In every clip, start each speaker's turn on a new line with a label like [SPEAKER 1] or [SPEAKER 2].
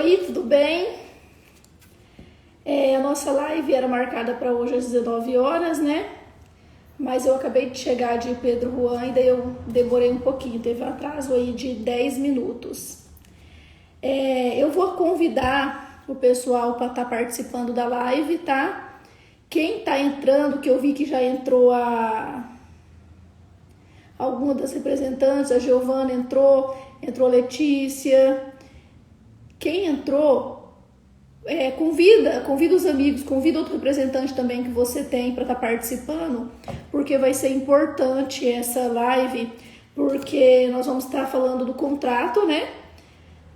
[SPEAKER 1] Oi, tudo bem? A nossa live era marcada para hoje às 19 horas, né? Mas eu acabei de chegar de Pedro Juan e daí eu demorei um pouquinho, teve um atraso aí de 10 minutos. Eu vou convidar o pessoal para estar participando da live, tá? Quem tá entrando, que eu vi que já entrou alguma das representantes, a Giovana entrou Letícia. Quem entrou, convida os amigos, convida outro representante também que você tem para estar participando, porque vai ser importante essa live, porque nós vamos estar falando do contrato, né?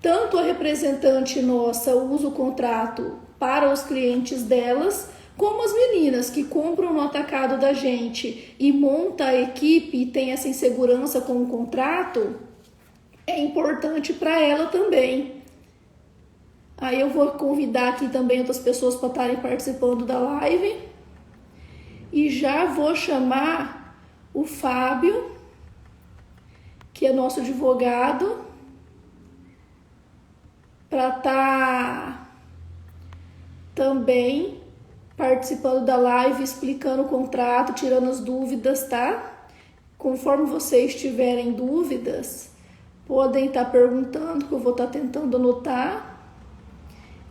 [SPEAKER 1] Tanto a representante nossa usa o contrato para os clientes delas, como as meninas que compram no atacado da gente e monta a equipe e tem essa insegurança com o contrato, é importante para ela também. Aí eu vou convidar aqui também outras pessoas para estarem participando da live. E já vou chamar o Fábio, que é nosso advogado, para estar também participando da live, explicando o contrato, tirando as dúvidas, tá? Conforme vocês tiverem dúvidas, podem estar perguntando, que eu vou estar tentando anotar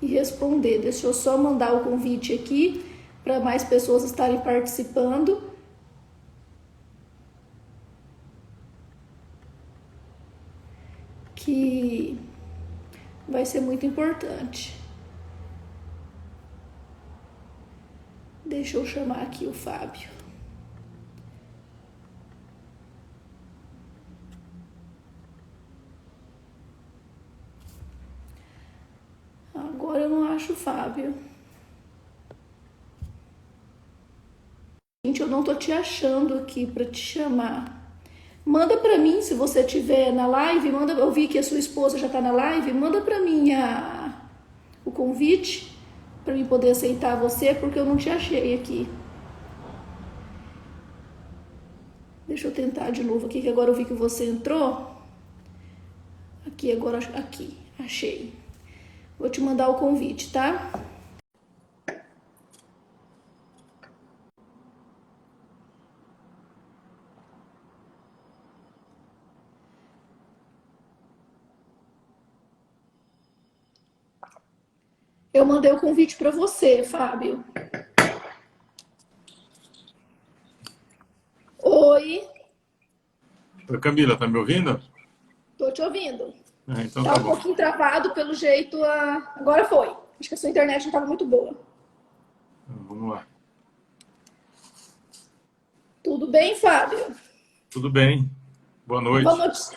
[SPEAKER 1] e responder. Deixa eu só mandar o convite aqui para mais pessoas estarem participando. Que vai ser muito importante. Deixa eu chamar aqui o Fábio. Agora eu não acho o Fábio. Gente, eu não tô te achando aqui para te chamar. Manda para mim, se você estiver na live, manda. Eu vi que a sua esposa já tá na live, manda para mim o convite para mim poder aceitar você, porque eu não te achei aqui. Deixa eu tentar de novo aqui, que agora eu vi que você entrou. Aqui, achei. Vou te mandar o convite, tá? Eu mandei o convite para você, Fábio. Oi.
[SPEAKER 2] Oi, Camila, tá me ouvindo?
[SPEAKER 1] Tô te ouvindo.
[SPEAKER 2] Então
[SPEAKER 1] Tá
[SPEAKER 2] tá
[SPEAKER 1] um
[SPEAKER 2] bom.
[SPEAKER 1] pouquinho travado, pelo jeito. Agora foi. Acho que a sua internet não tava muito boa.
[SPEAKER 2] Vamos lá.
[SPEAKER 1] Tudo bem, Fábio?
[SPEAKER 2] Tudo bem? Boa noite.
[SPEAKER 1] Vamos.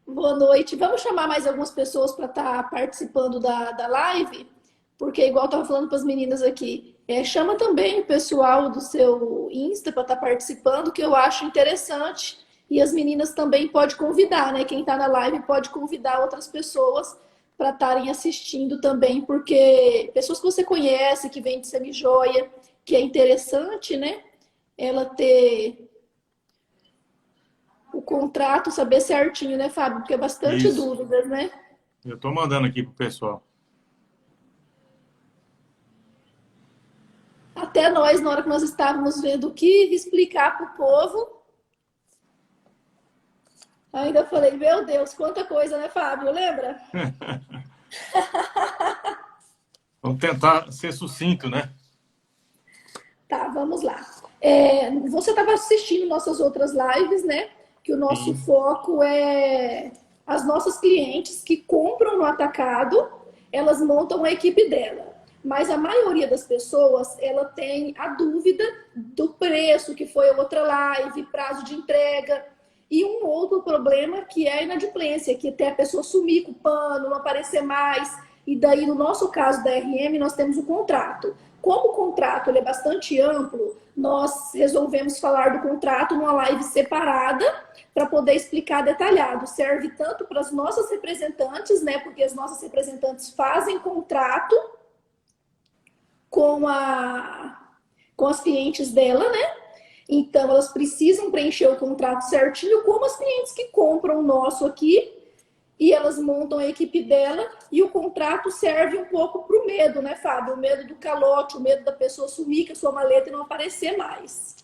[SPEAKER 1] Boa noite. Vamos chamar mais algumas pessoas para estar participando da live, porque igual eu tava falando para as meninas aqui, chama também o pessoal do seu Insta para estar participando, que eu acho interessante. E as meninas também pode convidar, né? Quem está na live pode convidar outras pessoas para estarem assistindo também, porque pessoas que você conhece, que vem de Semijoia, que é interessante, né? Ela ter o contrato, saber certinho, né, Fábio? Porque é bastante
[SPEAKER 2] Isso.
[SPEAKER 1] dúvidas, né?
[SPEAKER 2] Eu tô mandando aqui pro pessoal.
[SPEAKER 1] Até nós, na hora que nós estávamos vendo o que explicar para o povo, ainda falei, meu Deus, quanta coisa, né, Fábio? Lembra?
[SPEAKER 2] Vamos tentar ser sucinto, né?
[SPEAKER 1] Tá, vamos lá. Você estava assistindo nossas outras lives, né? Que o nosso
[SPEAKER 2] Sim.
[SPEAKER 1] foco é as nossas clientes que compram no atacado, elas montam a equipe dela. Mas a maioria das pessoas, ela tem a dúvida do preço, que foi a outra live, prazo de entrega. E um outro problema que é a inadimplência, que até a pessoa sumir com o pano, não aparecer mais. E daí, no nosso caso da RM, nós temos o contrato. Como o contrato ele é bastante amplo, nós resolvemos falar do contrato numa live separada para poder explicar detalhado. Serve tanto para as nossas representantes, né? Porque as nossas representantes fazem contrato com as clientes dela, né? Então, elas precisam preencher o contrato certinho, como as clientes que compram o nosso aqui. e elas montam a equipe dela e o contrato serve um pouco para o medo, né, Fábio? O medo do calote, o medo da pessoa sumir com a sua maleta e não aparecer mais.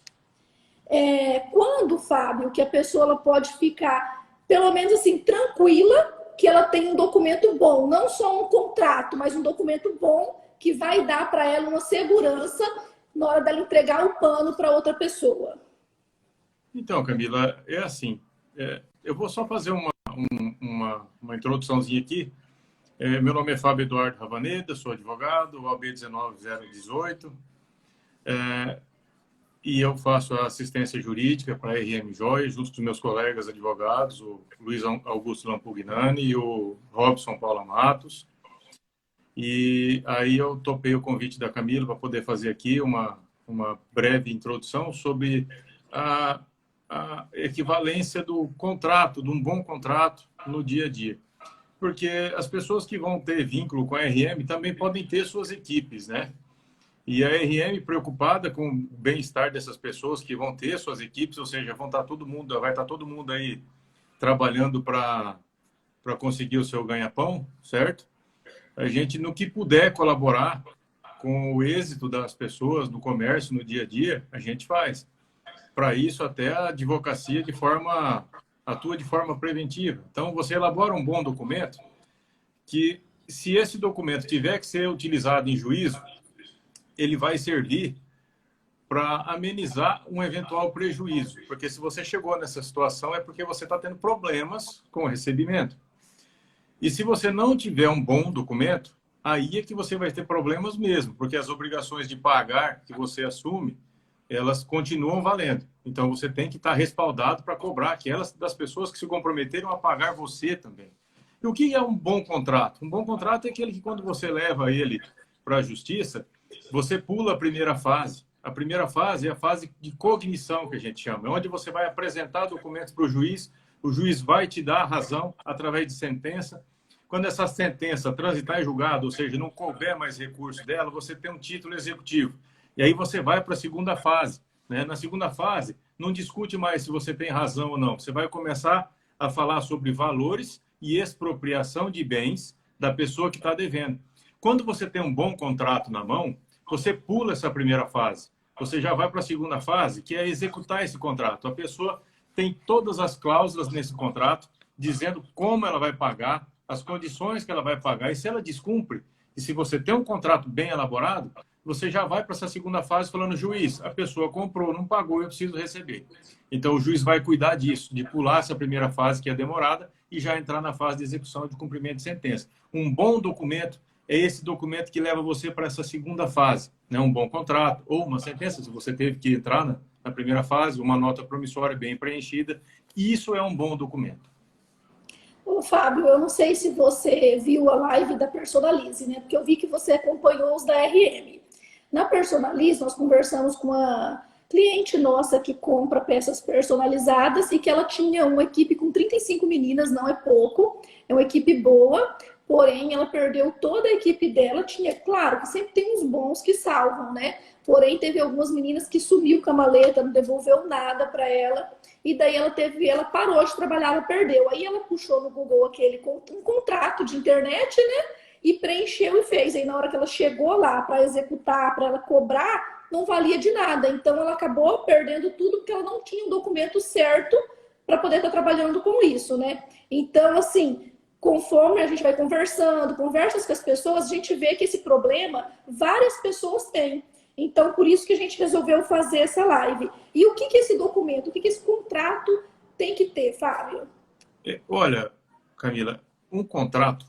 [SPEAKER 1] Quando, Fábio, que a pessoa ela pode ficar, pelo menos assim, tranquila, que ela tem um documento bom, não só um contrato, mas um documento bom que vai dar para ela uma segurança na hora dela entregar o pano para outra pessoa.
[SPEAKER 2] Então, Camila, é assim, eu vou só fazer uma introduçãozinha aqui. Meu nome é Fábio Eduardo Ravaneda, sou advogado, OAB 19018, e eu faço a assistência jurídica para a RM Joia, junto com os meus colegas advogados, o Luiz Augusto Lampugnani e o Robson Paula Matos. E aí eu topei o convite da Camila para poder fazer aqui uma breve introdução sobre a equivalência do contrato, de um bom contrato no dia a dia. Porque as pessoas que vão ter vínculo com a RM também podem ter suas equipes, né? E a RM preocupada com o bem-estar dessas pessoas que vão ter suas equipes, ou seja, vai estar todo mundo aí trabalhando para conseguir o seu ganha-pão, certo? A gente, no que puder colaborar com o êxito das pessoas no comércio, no dia a dia, a gente faz. Para isso, até a advocacia atua de forma preventiva. Então, você elabora um bom documento que, se esse documento tiver que ser utilizado em juízo, ele vai servir para amenizar um eventual prejuízo. Porque se você chegou nessa situação, é porque você está tendo problemas com o recebimento. E se você não tiver um bom documento, aí é que você vai ter problemas mesmo, porque as obrigações de pagar que você assume, elas continuam valendo. Então, você tem que estar respaldado para cobrar aquelas das pessoas que se comprometeram a pagar você também. E o que é um bom contrato? Um bom contrato é aquele que, quando você leva ele para a justiça, você pula a primeira fase. A primeira fase é a fase de cognição, que a gente chama, é onde você vai apresentar documentos para o juiz vai te dar a razão através de sentença. Quando essa sentença transitar em julgado, ou seja, não couber mais recurso dela, você tem um título executivo. E aí você vai para a segunda fase, né? Na segunda fase, não discute mais se você tem razão ou não. Você vai começar a falar sobre valores e expropriação de bens da pessoa que está devendo. Quando você tem um bom contrato na mão, você pula essa primeira fase. Você já vai para a segunda fase, que é executar esse contrato. A pessoa tem todas as cláusulas nesse contrato, dizendo como ela vai pagar, as condições que ela vai pagar. E se ela descumpre, e se você tem um contrato bem elaborado, você já vai para essa segunda fase falando, juiz, a pessoa comprou, não pagou, eu preciso receber. Então, o juiz vai cuidar disso, de pular essa primeira fase, que é demorada, e já entrar na fase de execução de cumprimento de sentença. Um bom documento é esse documento que leva você para essa segunda fase, né? Um bom contrato ou uma sentença, se você teve que entrar na primeira fase, uma nota promissória bem preenchida. Isso é um bom documento.
[SPEAKER 1] Ô, Fábio, eu não sei se você viu a live da Personalize, né? Porque eu vi que você acompanhou os da RM. Na Personalize, nós conversamos com uma cliente nossa que compra peças personalizadas e que ela tinha uma equipe com 35 meninas, não é pouco, é uma equipe boa, porém ela perdeu toda a equipe dela. Tinha, claro, que sempre tem uns bons que salvam, né? Porém, teve algumas meninas que sumiu com a maleta, não devolveu nada para ela. E daí ela parou de trabalhar, ela perdeu. Aí ela puxou no Google um contrato de internet, né? E preencheu e fez. Aí na hora que ela chegou lá para executar, para ela cobrar, não valia de nada. Então ela acabou perdendo tudo porque ela não tinha um documento certo para poder estar trabalhando com isso, né? Então, assim, conforme a gente vai conversando, conversas com as pessoas, a gente vê que esse problema várias pessoas têm. Então, por isso que a gente resolveu fazer essa live. E o que esse documento, o que esse contrato tem que ter, Fábio?
[SPEAKER 2] Olha, Camila, um contrato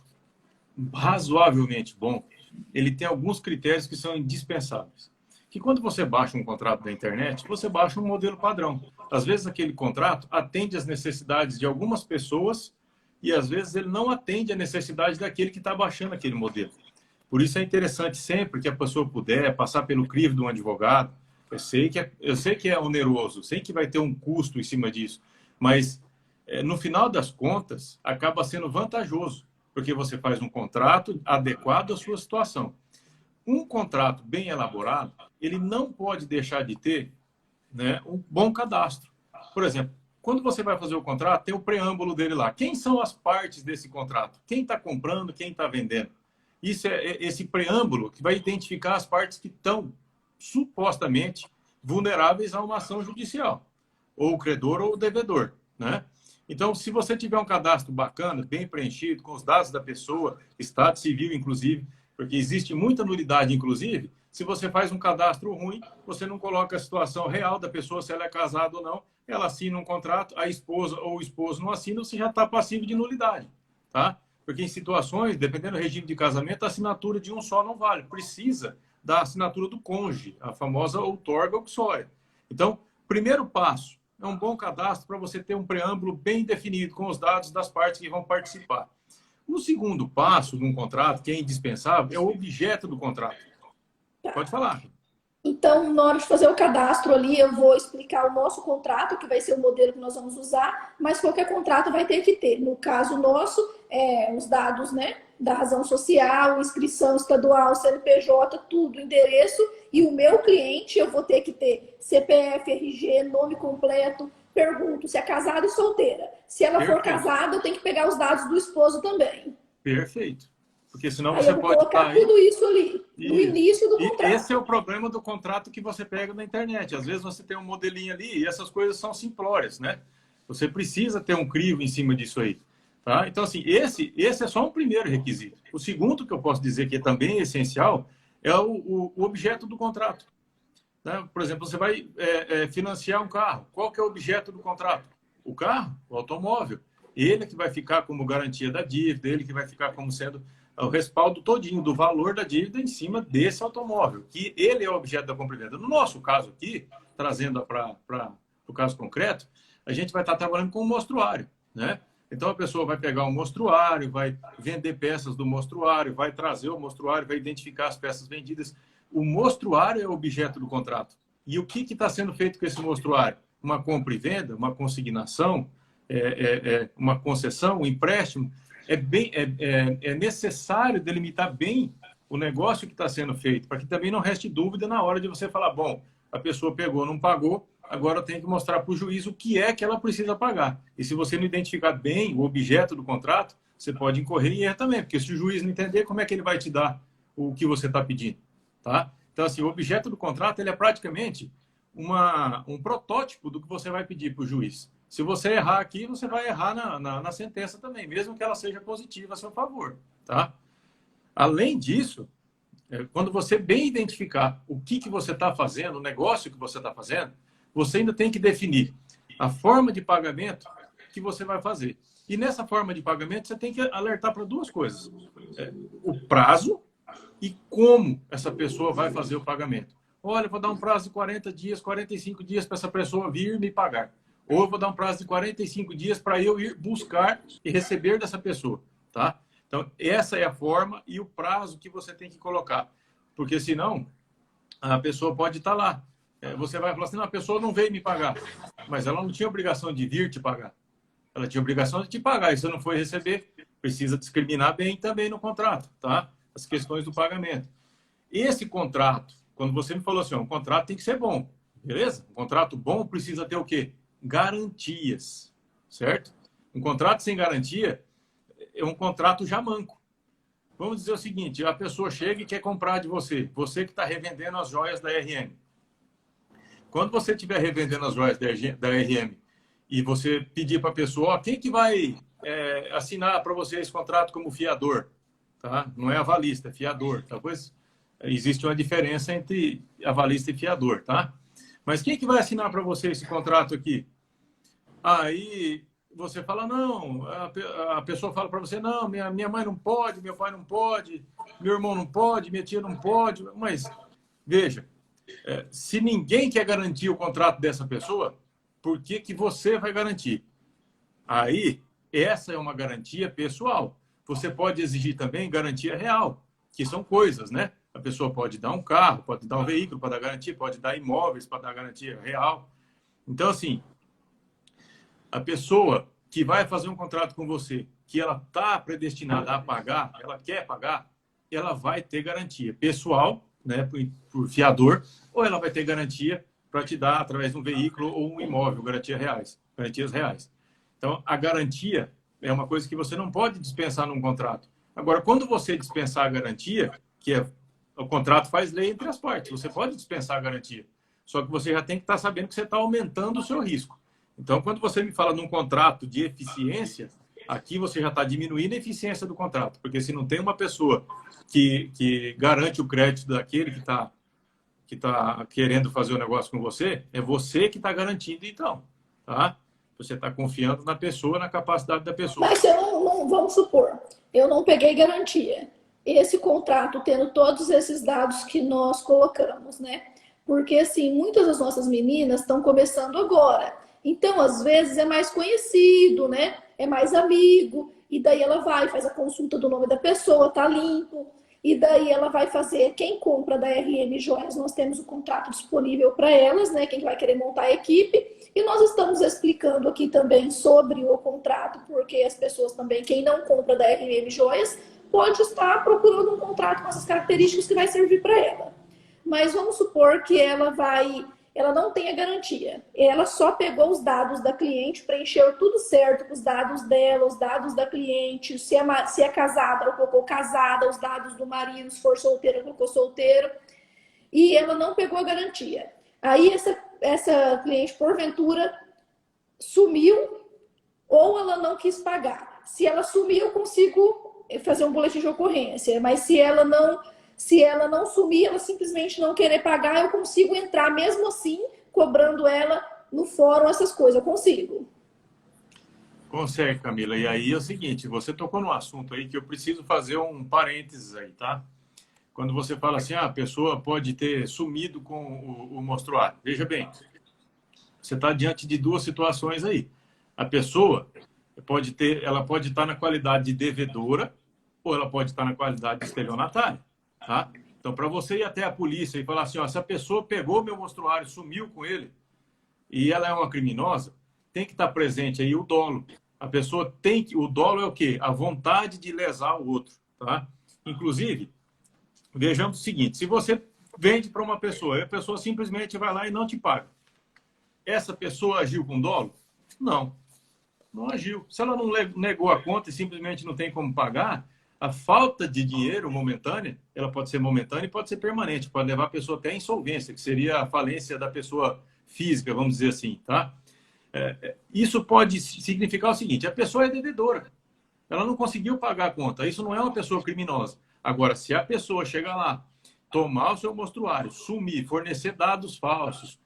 [SPEAKER 2] razoavelmente bom, ele tem alguns critérios que são indispensáveis. Que quando você baixa um contrato da internet, você baixa um modelo padrão. Às vezes aquele contrato atende às necessidades de algumas pessoas e às vezes ele não atende à necessidade daquele que está baixando aquele modelo. Por isso é interessante sempre que a pessoa puder passar pelo crivo de um advogado. Eu sei que é oneroso, sei que vai ter um custo em cima disso, mas no final das contas acaba sendo vantajoso, porque você faz um contrato adequado à sua situação. Um contrato bem elaborado, ele não pode deixar de ter, né, um bom cadastro. Por exemplo, quando você vai fazer o contrato, tem o preâmbulo dele lá. Quem são as partes desse contrato? Quem está comprando, quem está vendendo? Isso esse preâmbulo que vai identificar as partes que estão supostamente vulneráveis a uma ação judicial, ou o credor ou o devedor, né? Então, se você tiver um cadastro bacana, bem preenchido, com os dados da pessoa, estado civil, inclusive, porque existe muita nulidade, inclusive, se você faz um cadastro ruim, você não coloca a situação real da pessoa, se ela é casada ou não, ela assina um contrato, a esposa ou o esposo não assina, você já está passivo de nulidade, tá? Porque em situações, dependendo do regime de casamento, a assinatura de um só não vale. Precisa da assinatura do cônjuge, a famosa outorga uxória. Então, primeiro passo, é um bom cadastro para você ter um preâmbulo bem definido com os dados das partes que vão participar. O segundo passo de um contrato, que é indispensável, é o objeto do contrato. Pode falar.
[SPEAKER 1] Então, na hora de fazer o cadastro ali, eu vou explicar o nosso contrato, que vai ser o modelo que nós vamos usar, mas qualquer contrato vai ter que ter. No caso nosso, os dados, né, da razão social, inscrição estadual, CNPJ, tudo, endereço, e o meu cliente, eu vou ter que ter CPF, RG, nome completo. Pergunto se é casada e solteira. Se ela for casada, eu tenho que pegar os dados do esposo também.
[SPEAKER 2] Perfeito. Porque senão
[SPEAKER 1] Aí
[SPEAKER 2] você
[SPEAKER 1] eu vou
[SPEAKER 2] pode
[SPEAKER 1] colocar tudo isso ali, no início do contrato.
[SPEAKER 2] Esse é o problema do contrato que você pega na internet. Às vezes você tem um modelinho ali e essas coisas são simplórias, né? Você precisa ter um crivo em cima disso aí. Tá? Então, assim, esse é só um primeiro requisito. O segundo que eu posso dizer que é também essencial é o objeto do contrato. Né? Por exemplo, você vai financiar um carro. Qual que é o objeto do contrato? O carro, o automóvel. Ele que vai ficar como garantia da dívida, ele que vai ficar como sendo o respaldo todinho do valor da dívida em cima desse automóvel, que ele é o objeto da compra e venda. No nosso caso aqui, trazendo para o caso concreto, a gente vai estar trabalhando com um mostruário, né? Então, a pessoa vai pegar um mostruário, vai vender peças do mostruário, vai trazer o mostruário, vai identificar as peças vendidas. O mostruário é o objeto do contrato. E o que está sendo feito com esse mostruário? Uma compra e venda, uma consignação, uma concessão, um empréstimo. É necessário delimitar bem o negócio que está sendo feito, para que também não reste dúvida na hora de você falar, bom, a pessoa pegou, não pagou, agora eu tenho que mostrar para o juiz o que é que ela precisa pagar. E se você não identificar bem o objeto do contrato, você pode incorrer em erro também, porque se o juiz não entender, como é que ele vai te dar o que você está pedindo? Tá? Então, assim, o objeto do contrato ele é praticamente um protótipo do que você vai pedir para o juiz. Se você errar aqui, você vai errar na sentença também, mesmo que ela seja positiva a seu favor. Tá? Além disso, quando você bem identificar o que você está fazendo, o negócio que você está fazendo, você ainda tem que definir a forma de pagamento que você vai fazer. E nessa forma de pagamento, você tem que alertar para duas coisas. O prazo e como essa pessoa vai fazer o pagamento. Olha, eu vou dar um prazo de 40 dias, 45 dias para essa pessoa vir me pagar. Ou eu vou dar um prazo de 45 dias para eu ir buscar e receber dessa pessoa. Tá? Então, essa é a forma e o prazo que você tem que colocar. Porque senão, a pessoa pode estar lá. Você vai falar assim, não, a pessoa não veio me pagar. Mas ela não tinha obrigação de vir te pagar. Ela tinha obrigação de te pagar. E se não for receber, precisa discriminar bem também no contrato, tá? As questões do pagamento. Esse contrato, quando você me falou assim, um contrato tem que ser bom, beleza? Um contrato bom precisa ter o quê? Garantias, certo? Um contrato sem garantia é um contrato já manco. Vamos dizer o seguinte, a pessoa chega e quer comprar de você, você que está revendendo as joias da RM. Quando você estiver revendendo as joias da RM e você pedir para a pessoa, quem que vai assinar para você esse contrato como fiador? Tá? Não é avalista, é fiador. Talvez existe uma diferença entre avalista e fiador, tá? Mas quem que vai assinar para você esse contrato aqui? Aí você fala, não, a pessoa fala para você, não, minha mãe não pode, meu pai não pode, meu irmão não pode, minha tia não pode. Mas, veja, se ninguém quer garantir o contrato dessa pessoa, por que que você vai garantir? Aí, essa é uma garantia pessoal. Você pode exigir também garantia real, que são coisas, né? A pessoa pode dar um carro, pode dar um veículo para dar garantia, pode dar imóveis para dar garantia real. Então, assim, a pessoa que vai fazer um contrato com você, que ela está predestinada a pagar, ela quer pagar, ela vai ter garantia pessoal, né, por fiador, ou ela vai ter garantia para te dar através de um veículo ou um imóvel, garantia reais. Garantias reais. Então, a garantia é uma coisa que você não pode dispensar num contrato. Agora, quando você dispensar a garantia, que é o contrato faz lei entre as partes, você pode dispensar a garantia. Só que você já tem que estar sabendo que você está aumentando o seu risco. Então, quando você me fala num contrato de eficiência, aqui você já está diminuindo a eficiência do contrato, porque se não tem uma pessoa que garante o crédito daquele que tá querendo fazer o negócio com você, é você que está garantindo, então, tá? Você está confiando na pessoa, na capacidade da pessoa.
[SPEAKER 1] Mas eu não, vamos supor, eu não peguei garantia. Esse contrato tendo todos esses dados que nós colocamos, né? Porque, assim, muitas das nossas meninas estão começando agora. Então, às vezes, é mais conhecido, né? É mais amigo. E daí ela vai, faz a consulta do nome da pessoa, tá limpo. E daí ela vai fazer, quem compra da RM Joias, nós temos o contrato disponível para elas, né? Quem vai querer montar a equipe. E nós estamos explicando aqui também sobre o contrato, porque as pessoas também, quem não compra da RM Joias, pode estar procurando um contrato com essas características que vai servir para ela. Mas vamos supor que ela não tenha garantia. Ela só pegou os dados da cliente, preencheu tudo certo com os dados dela, os dados da cliente, se é casada, ela colocou casada, os dados do marido, se for solteira, ela colocou solteiro, e ela não pegou a garantia. Aí essa cliente, porventura, sumiu ou ela não quis pagar. Se ela sumir, eu consigo fazer um boletim de ocorrência, mas se ela não sumir, ela simplesmente não querer pagar, eu consigo entrar mesmo assim, cobrando ela no fórum, essas coisas, eu consigo.
[SPEAKER 2] Consegue, Camila. E aí é o seguinte, você tocou num assunto aí que eu preciso fazer um parênteses aí, tá? Quando você fala assim, a pessoa pode ter sumido com o mostruário. Veja bem, você está diante de duas situações aí. A pessoa ela pode estar na qualidade de devedora ou ela pode estar na qualidade de estelionatária, tá? Então, para você ir até a polícia e falar assim, ó, se a pessoa pegou meu mostruário, sumiu com ele e ela é uma criminosa, tem que estar presente aí o dolo. A pessoa tem que... O dolo é o quê? A vontade de lesar o outro, tá? Inclusive, vejamos o seguinte, se você vende para uma pessoa e a pessoa simplesmente vai lá e não te paga, essa pessoa agiu com dolo? Não, não agiu. Se ela não negou a conta e simplesmente não tem como pagar, a falta de dinheiro momentânea, ela pode ser momentânea e pode ser permanente, pode levar a pessoa até à insolvência, que seria a falência da pessoa física, vamos dizer assim, tá? Isso pode significar o seguinte, a pessoa é devedora, ela não conseguiu pagar a conta, isso não é uma pessoa criminosa. Agora, se a pessoa chegar lá, tomar o seu mostruário, sumir, fornecer dados falsos,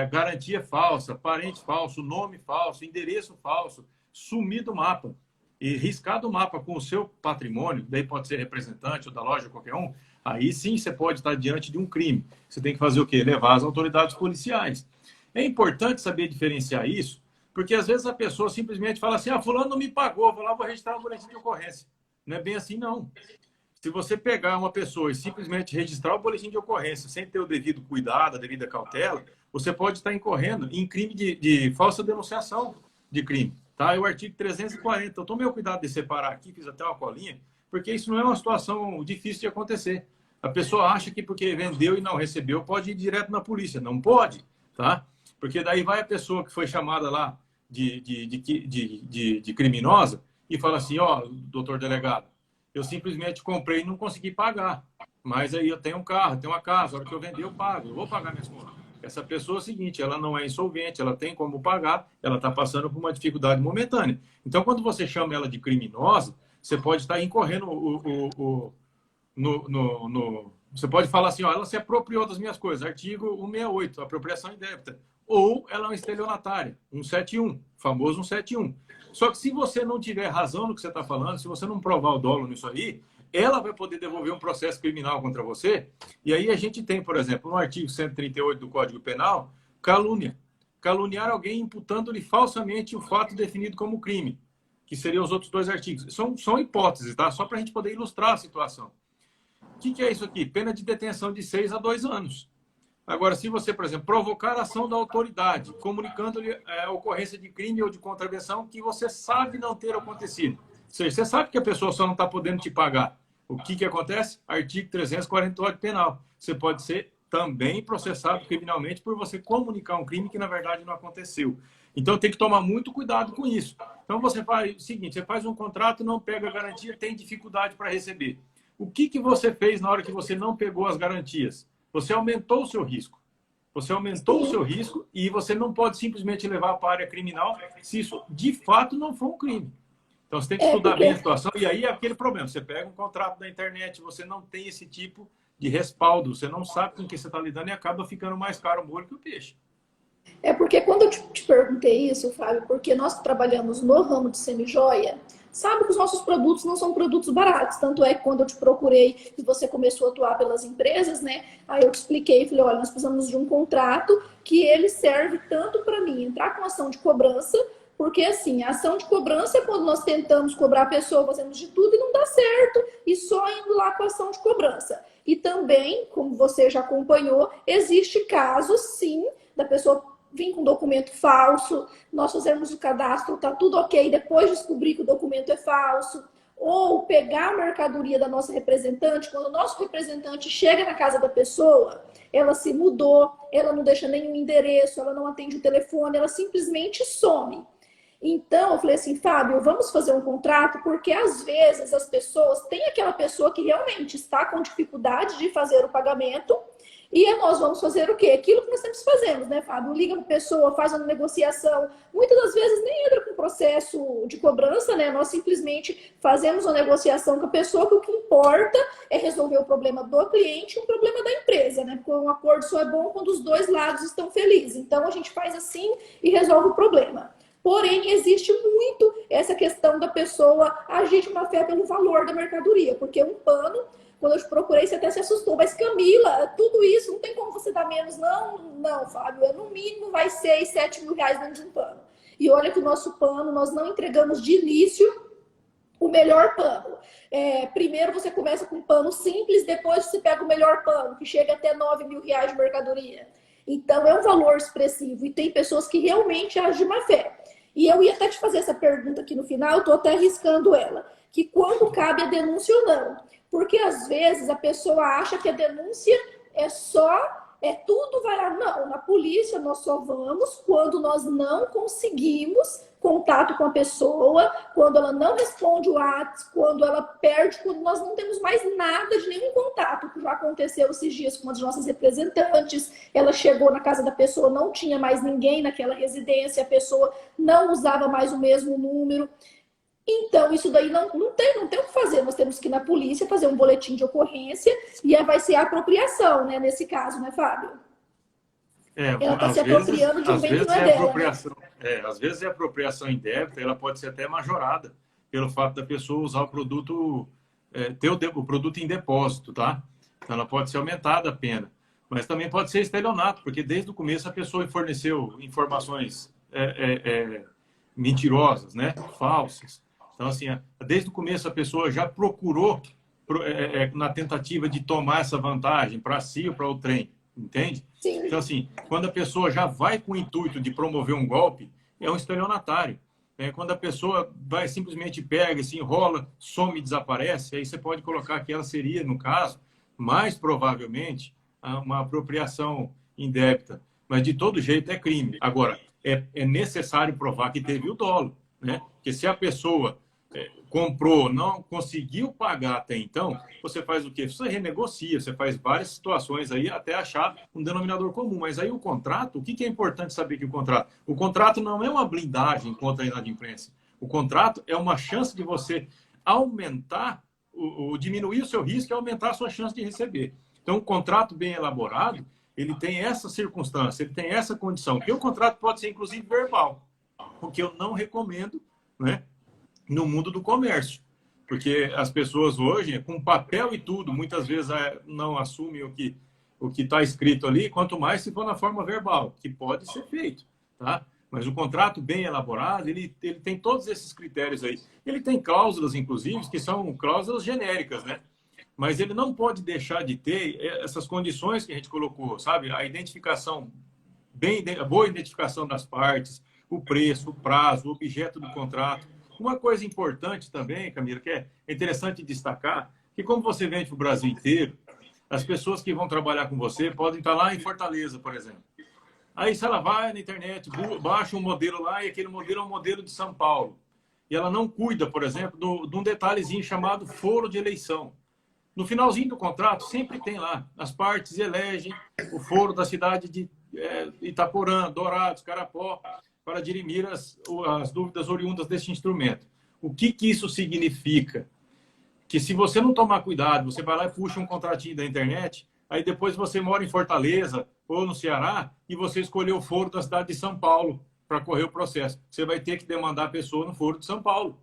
[SPEAKER 2] garantia falsa, parente falso, nome falso, endereço falso, sumir do mapa e riscar do mapa com o seu patrimônio, daí pode ser representante ou da loja, qualquer um, aí sim você pode estar diante de um crime. Você tem que fazer o quê? Levar as autoridades policiais. É importante saber diferenciar isso, porque às vezes a pessoa simplesmente fala assim, fulano não me pagou, vou lá, vou registrar um boletim de ocorrência. Não é bem assim, não. Se você pegar uma pessoa e simplesmente registrar o boletim de ocorrência sem ter o devido cuidado, a devida cautela, você pode estar incorrendo em crime de falsa denunciação de crime. Tá? É o artigo 340. Eu tomei o cuidado de separar aqui, fiz até uma colinha, porque isso não é uma situação difícil de acontecer. A pessoa acha que porque vendeu e não recebeu, pode ir direto na polícia. Não pode, tá? Porque daí vai a pessoa que foi chamada lá de criminosa e fala assim, doutor delegado, eu simplesmente comprei e não consegui pagar. Mas aí eu tenho um carro, tenho uma casa, a hora que eu vender eu pago, eu vou pagar minhas contas. Essa pessoa é o seguinte, ela não é insolvente, ela tem como pagar, ela está passando por uma dificuldade momentânea. Então, quando você chama ela de criminosa, você pode estar incorrendo você pode falar assim, ela se apropriou das minhas coisas, artigo 168, apropriação indébita. Ou ela é uma estelionatária, 171, famoso 171. Só que se você não tiver razão no que você está falando, se você não provar o dolo nisso aí, ela vai poder devolver um processo criminal contra você. E aí a gente tem, por exemplo, no artigo 138 do Código Penal, calúnia. Caluniar alguém imputando-lhe falsamente o fato definido como crime, que seriam os outros dois artigos. São hipóteses, tá? Só para a gente poder ilustrar a situação. O que é isso aqui? Pena de detenção de 6 a 2 anos. Agora, se você, por exemplo, provocar a ação da autoridade, comunicando-lhe a ocorrência de crime ou de contravenção que você sabe não ter acontecido. Ou seja, você sabe que a pessoa só não está podendo te pagar. O que acontece? Artigo 340 do Código Penal. Você pode ser também processado criminalmente por você comunicar um crime que, na verdade, não aconteceu. Então, tem que tomar muito cuidado com isso. Então, você faz o seguinte, você faz um contrato, não pega a garantia, tem dificuldade para receber. O que você fez na hora que você não pegou as garantias? Você aumentou o seu risco. Você aumentou o seu risco e você não pode simplesmente levar para a área criminal se isso, de fato, não for um crime. Então, você tem que estudar bem a situação. E aí é aquele problema. Você pega um contrato da internet, você não tem esse tipo de respaldo. Você não sabe com quem você está lidando e acaba ficando mais caro o molho que o peixe.
[SPEAKER 1] É porque quando eu te perguntei isso, Fábio, porque nós trabalhamos no ramo de semijoia, sabe que os nossos produtos não são produtos baratos. Tanto é que quando eu te procurei e você começou a atuar pelas empresas, né? Aí eu te expliquei, falei, olha, nós precisamos de um contrato que ele serve tanto para mim entrar com ação de cobrança, porque assim, a ação de cobrança é quando nós tentamos cobrar a pessoa, fazemos de tudo e não dá certo, e só indo lá com a ação de cobrança. E também, como você já acompanhou, existe casos, sim, da pessoa vir com documento falso, nós fazemos o cadastro, tá tudo ok, depois descobrir que o documento é falso, ou pegar a mercadoria da nossa representante, quando o nosso representante chega na casa da pessoa, ela se mudou, ela não deixa nenhum endereço, ela não atende o telefone, ela simplesmente some. Então, eu falei assim, Fábio, vamos fazer um contrato, porque às vezes as pessoas, tem aquela pessoa que realmente está com dificuldade de fazer o pagamento, e nós vamos fazer o quê? Aquilo que nós sempre fazemos, né, Fábio? Liga para a pessoa, faz uma negociação. Muitas das vezes nem entra com processo de cobrança, né? Nós simplesmente fazemos uma negociação com a pessoa, que o que importa é resolver o problema do cliente e o problema da empresa, né? Porque um acordo só é bom quando os dois lados estão felizes. Então, a gente faz assim e resolve o problema. Porém, existe muito essa questão da pessoa agir de má fé pelo valor da mercadoria, porque um pano, quando eu te procurei, você até se assustou. Mas, Camila, tudo isso, não tem como você dar menos. Não, não, Fábio, no mínimo vai 6, 7 mil reais dentro de um pano. E olha que o nosso pano, nós não entregamos de início o melhor pano. Primeiro você começa com um pano simples, depois você pega o melhor pano, que chega até 9 mil reais de mercadoria. Então, é um valor expressivo. E tem pessoas que realmente agem de má fé. E eu ia até te fazer essa pergunta aqui no final, eu tô até arriscando ela. Que quando cabe a denúncia ou não. Porque, às vezes, a pessoa acha que a denúncia tudo vai lá. Não, na polícia nós só vamos quando nós não conseguimos contato com a pessoa, quando ela não responde o WhatsApp, quando ela perde, quando nós não temos mais nada de nenhum contato, que já aconteceu esses dias com uma das nossas representantes. Ela chegou na casa da pessoa, não tinha mais ninguém naquela residência, a pessoa não usava mais o mesmo número. Então, isso daí não tem o que fazer. Nós temos que ir na polícia fazer um boletim de ocorrência e vai ser a apropriação, né? Nesse caso, né, Fábio? Ela está se apropriando de um bem que não é dela, né?
[SPEAKER 2] Às vezes é apropriação indébita, ela pode ser até majorada pelo fato da pessoa usar o produto, ter o produto em depósito, tá? Então, ela pode ser aumentada a pena. Mas também pode ser estelionato, porque desde o começo a pessoa forneceu informações mentirosas, né? Falsas. Então, assim, desde o começo a pessoa já procurou na tentativa de tomar essa vantagem para si ou para o trem, entende?
[SPEAKER 1] Sim.
[SPEAKER 2] Então, assim, quando a pessoa já vai com o intuito de promover um golpe, é um estelionatário. Quando a pessoa vai simplesmente pega, se enrola, some e desaparece, aí você pode colocar que ela seria, no caso, mais provavelmente, uma apropriação indébita. Mas, de todo jeito, é crime. Agora, é necessário provar que teve o dolo, né? Porque se a pessoa comprou, não conseguiu pagar até então, você faz o quê? Você renegocia, você faz várias situações aí até achar um denominador comum. Mas aí o contrato, o que é importante saber que o contrato não é uma blindagem contra a inadimplência. O contrato é uma chance de você aumentar, diminuir o seu risco e aumentar a sua chance de receber. Então, um contrato bem elaborado, ele tem essa circunstância, ele tem essa condição, porque o contrato pode ser, inclusive, verbal, o que eu não recomendo, né, no mundo do comércio, porque as pessoas hoje, com papel e tudo, muitas vezes não assumem o que está escrito ali, quanto mais se for na forma verbal, que pode ser feito, tá? Mas o contrato bem elaborado, ele tem todos esses critérios aí. Ele tem cláusulas, inclusive, que são cláusulas genéricas, né? Mas ele não pode deixar de ter essas condições que a gente colocou, sabe? A identificação, a boa identificação das partes, o preço, o prazo, o objeto do contrato. Uma coisa importante também, Camila, que é interessante destacar, que como você vende para o Brasil inteiro, as pessoas que vão trabalhar com você podem estar lá em Fortaleza, por exemplo. Aí, se ela vai na internet, baixa um modelo lá, e aquele modelo é um modelo de São Paulo, e ela não cuida, por exemplo, de um detalhezinho chamado foro de eleição. No finalzinho do contrato, sempre tem lá, as partes elegem o foro da cidade de Itaporã, Dourados, Carapó, para dirimir as dúvidas oriundas deste instrumento. O que isso significa? Que se você não tomar cuidado, você vai lá e puxa um contratinho da internet, aí depois você mora em Fortaleza ou no Ceará e você escolheu o foro da cidade de São Paulo para correr o processo. Você vai ter que demandar a pessoa no foro de São Paulo.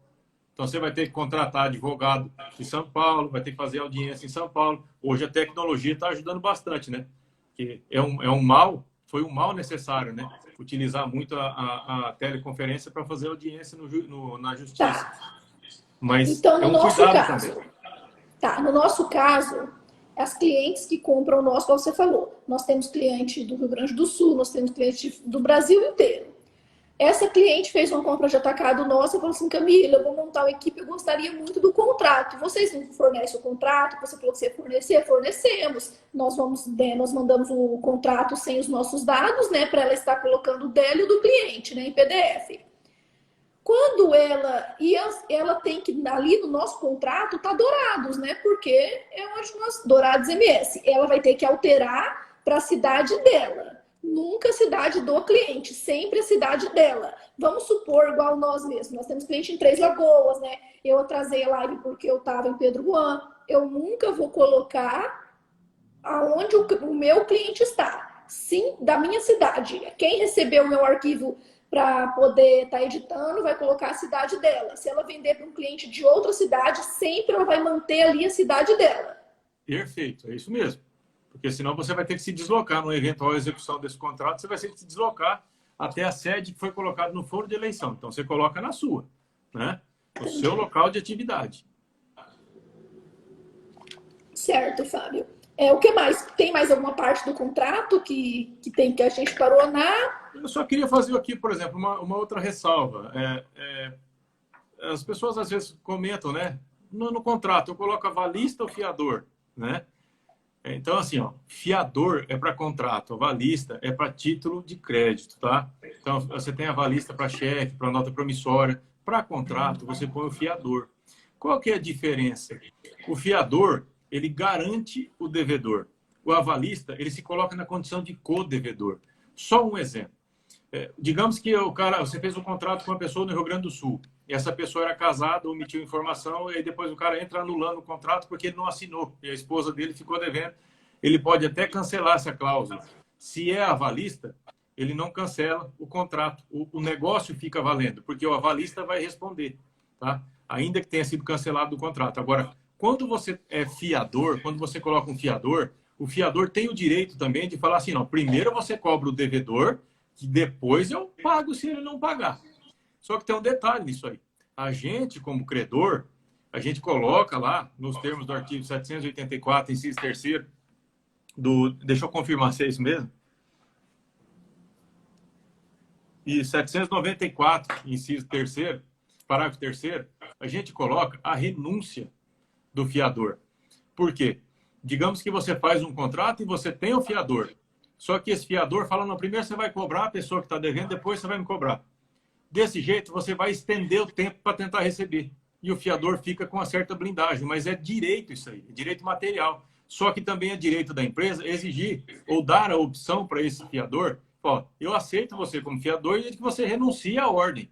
[SPEAKER 2] Então, você vai ter que contratar advogado em São Paulo, vai ter que fazer audiência em São Paulo. Hoje, a tecnologia está ajudando bastante, né? Que foi um mal necessário, né? Utilizar muito a teleconferência para fazer audiência na justiça.
[SPEAKER 1] Tá.
[SPEAKER 2] Mas
[SPEAKER 1] então,
[SPEAKER 2] é um cuidado também.
[SPEAKER 1] Tá, no nosso caso, as clientes que compram o nosso, como você falou, nós temos cliente do Rio Grande do Sul, nós temos cliente do Brasil inteiro. Essa cliente fez uma compra de atacado nossa e falou assim, Camila, eu vou montar uma equipe, eu gostaria muito do contrato. Vocês não fornecem o contrato? Você falou que você ia fornecer? Fornecemos. Nós mandamos o contrato sem os nossos dados, né, para ela estar colocando o dela e o do cliente, né, em PDF. Quando ela tem que, ali no nosso contrato, tá dourados, né, porque é umas dourados MS. Ela vai ter que alterar para a cidade dela. Nunca a cidade do cliente, sempre a cidade dela. Vamos supor, igual nós mesmos, nós temos cliente em Três Lagoas, né? Eu atrasei a live porque eu estava em Pedro Juan. Eu nunca vou colocar aonde o meu cliente está. Sim, da minha cidade. Quem recebeu o meu arquivo para poder estar editando vai colocar a cidade dela. Se ela vender para um cliente de outra cidade, sempre ela vai manter ali a cidade dela.
[SPEAKER 2] Perfeito, é isso mesmo. Porque senão você vai ter que se deslocar numa eventual execução desse contrato, você vai ter que se deslocar até a sede que foi colocada no foro de eleição. Então, você coloca na sua, né? No seu local de atividade.
[SPEAKER 1] Certo, Fábio. O que mais? Tem mais alguma parte do contrato que a gente parou na...
[SPEAKER 2] Eu só queria fazer aqui, por exemplo, uma outra ressalva. As pessoas às vezes comentam, né? No contrato, eu coloco avalista ou fiador, né? Então, assim, ó, fiador é para contrato, avalista é para título de crédito, tá? Então, você tem avalista para cheque, para nota promissória. Para contrato, você põe o fiador. Qual que é a diferença? O fiador, ele garante o devedor. O avalista, ele se coloca na condição de co-devedor. Só um exemplo. Digamos que você fez um contrato com uma pessoa no Rio Grande do Sul. E essa pessoa era casada, omitiu informação, e depois o cara entra anulando o contrato porque ele não assinou. E a esposa dele ficou devendo. Ele pode até cancelar essa cláusula. Se é avalista, ele não cancela o contrato. O negócio fica valendo, porque o avalista vai responder, tá? Ainda que tenha sido cancelado o contrato. Agora, quando você é fiador, quando você coloca um fiador, o fiador tem o direito também de falar assim, não, primeiro você cobra o devedor, que depois eu pago se ele não pagar. Só que tem um detalhe nisso aí. A gente, como credor, a gente coloca lá, nos termos do artigo 784, inciso 3º, deixa eu confirmar se é isso mesmo. E 794, inciso 3º, parágrafo 3º, a gente coloca a renúncia do fiador. Por quê? Digamos que você faz um contrato e você tem o fiador. Só que esse fiador fala, não, primeiro você vai cobrar a pessoa que está devendo, depois você vai me cobrar. Desse jeito, você vai estender o tempo para tentar receber. E o fiador fica com uma certa blindagem. Mas é direito isso aí, é direito material. Só que também é direito da empresa exigir ou dar a opção para esse fiador. Ó, eu aceito você como fiador e que você renuncie à ordem.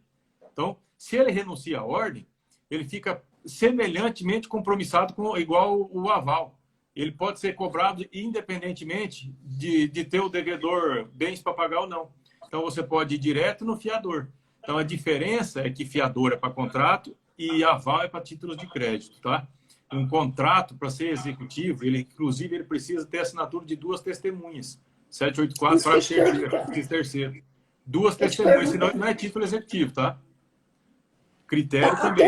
[SPEAKER 2] Então, se ele renuncia à ordem, ele fica semelhantemente compromissado com igual o aval. Ele pode ser cobrado independentemente de ter o devedor bens para pagar ou não. Então, você pode ir direto no fiador. Então, a diferença é que fiador é para contrato e aval é para títulos de crédito, tá? Um contrato, para ser executivo, inclusive, ele precisa ter assinatura de 2 testemunhas. 784, parágrafo 3º. 2 testemunhas, senão não é título executivo, tá? Critério também.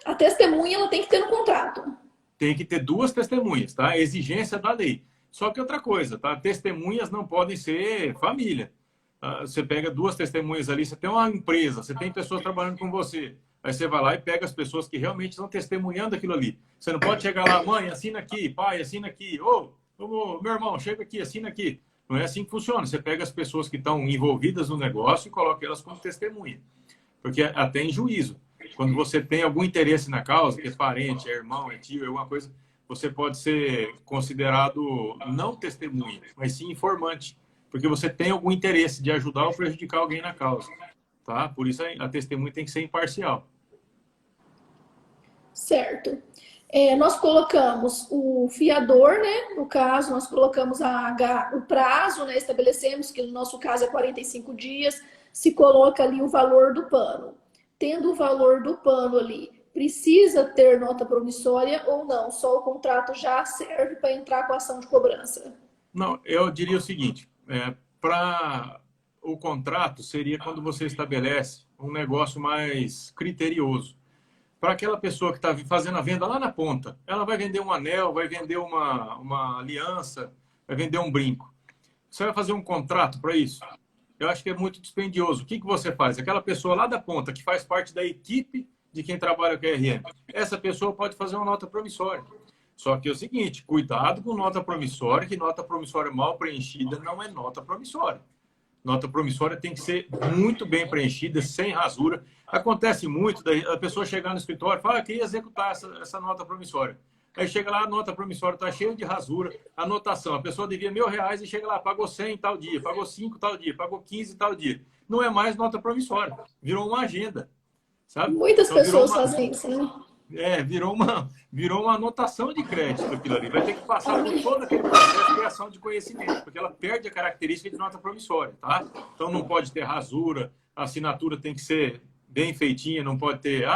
[SPEAKER 1] A testemunha ela tem que ter no contrato.
[SPEAKER 2] Tem que ter 2 testemunhas, tá? Exigência da lei. Só que outra coisa, tá? Testemunhas não podem ser família. Você pega 2 testemunhas ali, você tem uma empresa, você tem pessoas trabalhando com você. Aí você vai lá e pega as pessoas que realmente estão testemunhando aquilo ali. Você não pode chegar lá, mãe, assina aqui, pai, assina aqui. Ô, meu irmão, chega aqui, assina aqui. Não é assim que funciona. Você pega as pessoas que estão envolvidas no negócio e coloca elas como testemunha. Porque até em juízo, quando você tem algum interesse na causa, que é parente, é irmão, é tio, é alguma coisa, você pode ser considerado não testemunha, mas sim informante, porque você tem algum interesse de ajudar ou prejudicar alguém na causa, tá? Por isso a testemunha tem que ser imparcial.
[SPEAKER 1] Certo. Nós colocamos o fiador, né? No caso, nós colocamos o prazo, né? Estabelecemos que no nosso caso é 45 dias, se coloca ali o valor do pano. Tendo o valor do pano ali, precisa ter nota promissória ou não? Só o contrato já serve para entrar com a ação de cobrança?
[SPEAKER 2] Não, eu diria o seguinte, para o contrato seria quando você estabelece um negócio mais criterioso. Para aquela pessoa que está fazendo a venda lá na ponta, ela vai vender um anel, vai vender uma aliança, vai vender um brinco. Você vai fazer um contrato para isso? Eu acho que é muito dispendioso. O que você faz? Aquela pessoa lá da ponta, que faz parte da equipe de quem trabalha com a RM, essa pessoa pode fazer uma nota promissória. Só que é o seguinte, cuidado com nota promissória, que nota promissória mal preenchida não é nota promissória. Nota promissória tem que ser muito bem preenchida, sem rasura. Acontece muito da pessoa chegar no escritório e falar, queria executar essa nota promissória. Aí chega lá, a nota promissória está cheia de rasura, anotação. A pessoa devia R$ 1.000 e chega lá, pagou 100 tal dia, pagou 5 tal dia, pagou 15 tal dia. Não é mais nota promissória, virou uma agenda, sabe?
[SPEAKER 1] Muitas
[SPEAKER 2] Então
[SPEAKER 1] pessoas fazem isso, né?
[SPEAKER 2] Virou uma anotação de crédito aquilo ali. Vai ter que passar por todo aquele processo de criação de conhecimento, porque ela perde a característica de nota promissória, tá? Então não pode ter rasura, a assinatura tem que ser bem feitinha, não pode ter,